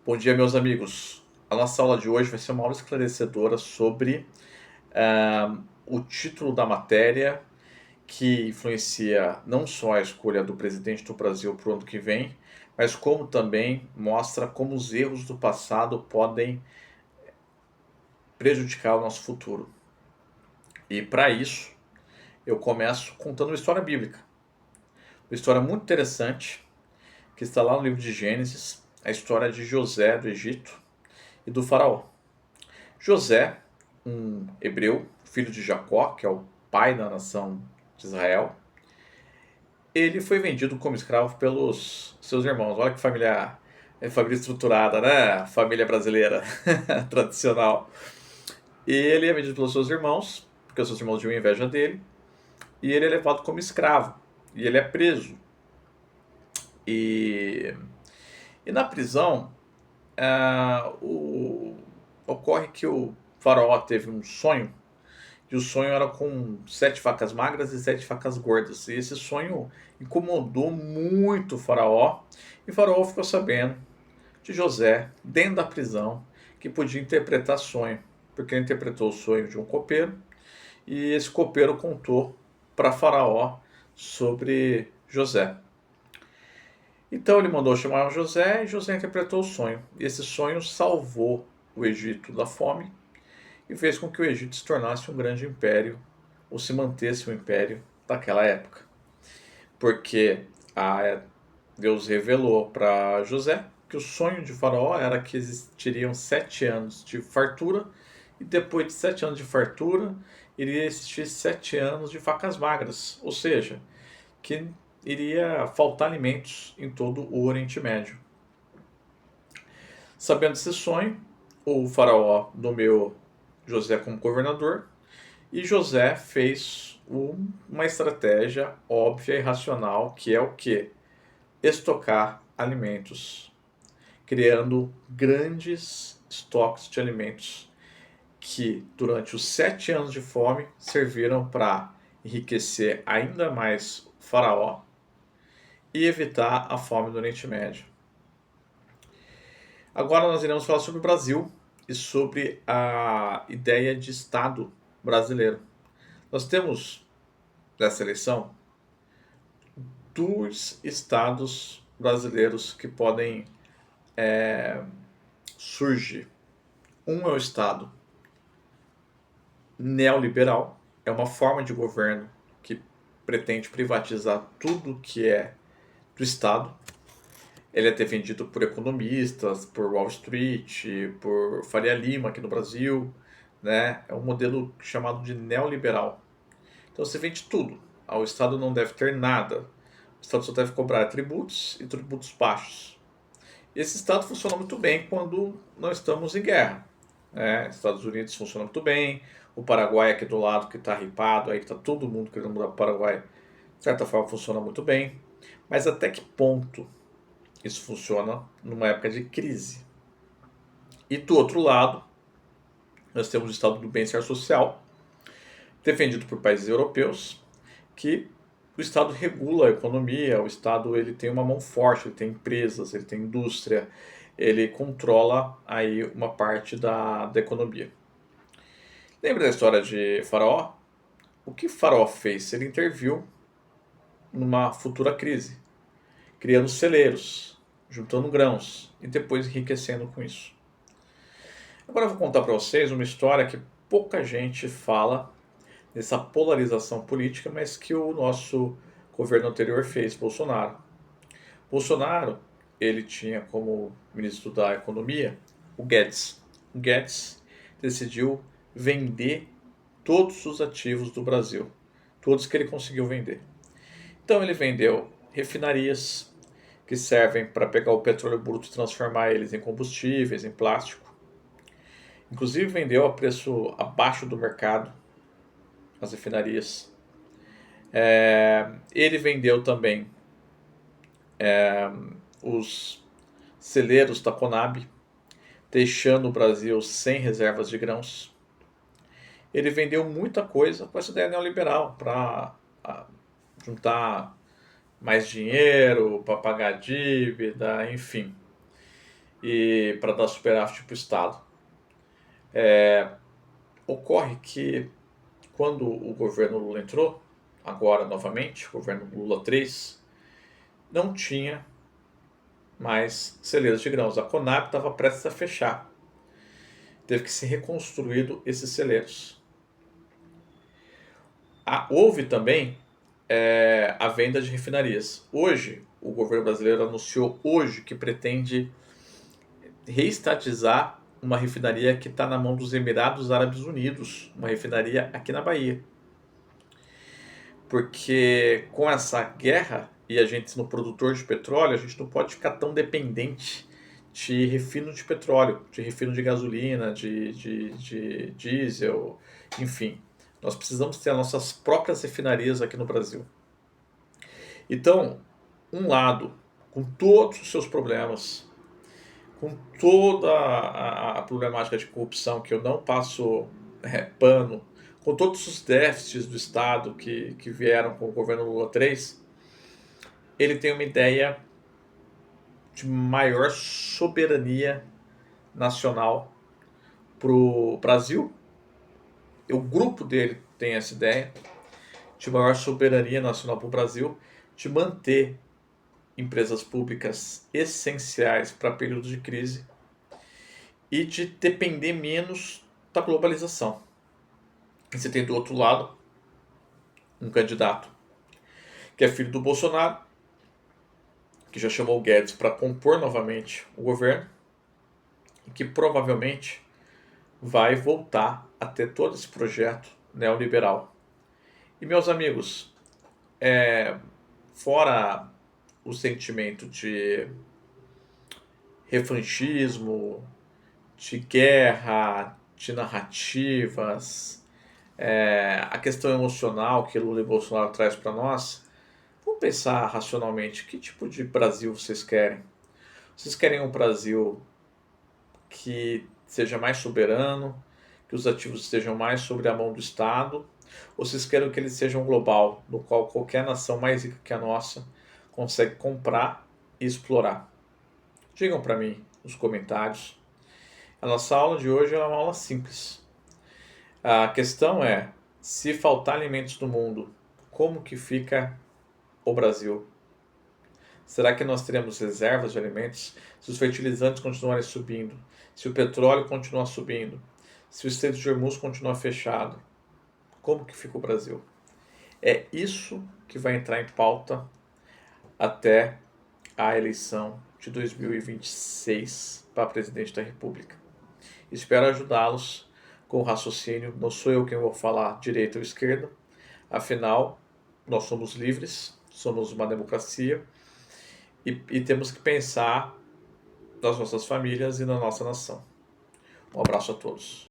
Bom dia, meus amigos. A nossa aula de hoje vai ser uma aula esclarecedora sobre o título da matéria que influencia não só a escolha do presidente do Brasil para o ano que vem, mas como também mostra como os erros do passado podem prejudicar o nosso futuro. E para isso, eu começo contando uma história bíblica. Uma história muito interessante que está lá no livro de Gênesis, a história de José do Egito e do faraó. José, um hebreu, filho de Jacó, que é o pai da nação de Israel, ele foi vendido como escravo pelos seus irmãos. Olha que família estruturada, né? Família brasileira tradicional. E ele é vendido pelos seus irmãos, porque os seus irmãos tinham inveja dele, e ele é levado como escravo. E ele é preso. E, e na prisão, ocorre que o faraó teve um sonho. E o sonho era com 7 facas magras e 7 facas gordas. E esse sonho incomodou muito o faraó. E o faraó ficou sabendo de José, dentro da prisão, que podia interpretar sonho. Porque ele interpretou o sonho de um copeiro. E esse copeiro contou para faraó sobre José. Então ele mandou chamar José e José interpretou o sonho. E esse sonho salvou o Egito da fome e fez com que o Egito se tornasse um grande império, ou se mantesse um império daquela época. Porque Deus revelou para José que o sonho de Faraó era que existiriam 7 anos de fartura, e depois de 7 anos de fartura, iria existir 7 anos de facas magras, ou seja, que iria faltar alimentos em todo o Oriente Médio. Sabendo desse sonho, o faraó nomeou José como governador, e José fez uma estratégia óbvia e racional, que é o quê? Estocar alimentos, criando grandes estoques de alimentos que, durante os 7 anos de fome, serviram para enriquecer ainda mais o faraó e evitar a fome do Oriente Médio. Agora nós iremos falar sobre o Brasil e sobre a ideia de Estado brasileiro. Nós temos, nessa eleição, dos estados brasileiros que podem surgir. Um é o Estado neoliberal, é uma forma de governo que pretende privatizar tudo que é do Estado. Ele é defendido por economistas, por Wall Street, por Faria Lima aqui no Brasil, né? É um modelo chamado de neoliberal. Então você vende tudo. O Estado não deve ter nada. O Estado só deve cobrar tributos e tributos baixos. E esse Estado funciona muito bem quando não estamos em guerra. Estados Unidos funciona muito bem. O Paraguai aqui do lado que está ripado, aí que está todo mundo querendo mudar para o Paraguai, de certa forma funciona muito bem. Mas até que ponto isso funciona numa época de crise? E do outro lado, nós temos o Estado do Bem-Estar Social, defendido por países europeus, que o Estado regula a economia, o Estado ele tem uma mão forte, ele tem empresas, ele tem indústria, ele controla aí uma parte da economia. Lembra da história de Faraó? O que Faraó fez? Ele interviu numa futura crise, criando celeiros, juntando grãos e depois enriquecendo com isso. Agora eu vou contar para vocês uma história que pouca gente fala dessa polarização política, mas que o nosso governo anterior fez, Bolsonaro. Bolsonaro, ele tinha como ministro da Economia o Guedes. O Guedes decidiu vender todos os ativos do Brasil, todos que ele conseguiu vender. Então ele vendeu refinarias que servem para pegar o petróleo bruto e transformar eles em combustíveis, em plástico. Inclusive vendeu a preço abaixo do mercado as refinarias. Ele vendeu também os celeiros da Conab, deixando o Brasil sem reservas de grãos. Ele vendeu muita coisa com essa ideia neoliberal para juntar mais dinheiro, para pagar dívida, enfim. e para dar superávit para o Estado. Ocorre que quando o governo Lula entrou, agora novamente, o governo Lula 3, não tinha mais celeiros de grãos. A Conab estava prestes a fechar. Teve que ser reconstruído esses celeiros. Houve também a venda de refinarias. Hoje, o governo brasileiro anunciou hoje que pretende reestatizar uma refinaria que está na mão dos Emirados Árabes Unidos, uma refinaria aqui na Bahia. Porque com essa guerra e a gente sendo produtor de petróleo, a gente não pode ficar tão dependente de refino de petróleo, de refino de gasolina, de diesel, enfim. Nós precisamos ter as nossas próprias refinarias aqui no Brasil. Então, um lado, com todos os seus problemas, com toda a problemática de corrupção que eu não passo pano, com todos os déficits do Estado que vieram com o governo Lula 3, ele tem uma ideia de maior soberania nacional para o Brasil. O grupo dele tem essa ideia de maior soberania nacional para o Brasil, de manter empresas públicas essenciais para períodos de crise e de depender menos da globalização. E você tem do outro lado um candidato que é filho do Bolsonaro, que já chamou o Guedes para compor novamente o governo e que provavelmente vai voltar a ter todo esse projeto neoliberal. E, meus amigos, fora o sentimento de revanchismo, de guerra, de narrativas, a questão emocional que Lula e Bolsonaro traz para nós, vamos pensar racionalmente, que tipo de Brasil vocês querem? Vocês querem um Brasil que seja mais soberano, que os ativos estejam mais sobre a mão do Estado, ou vocês querem que ele seja um global, no qual qualquer nação mais rica que a nossa consegue comprar e explorar? Digam para mim nos comentários. A nossa aula de hoje é uma aula simples. A questão é, se faltar alimentos no mundo, como que fica o Brasil? Será que nós teremos reservas de alimentos? Se os fertilizantes continuarem subindo, se o petróleo continuar subindo, se o Estreito de Hormuz continuar fechado, como que fica o Brasil? É isso que vai entrar em pauta até a eleição de 2026 para presidente da República. Espero ajudá-los com o raciocínio. Não sou eu quem vou falar direita ou esquerda, afinal, nós somos livres, somos uma democracia e temos que pensar nas nossas famílias e na nossa nação. Um abraço a todos.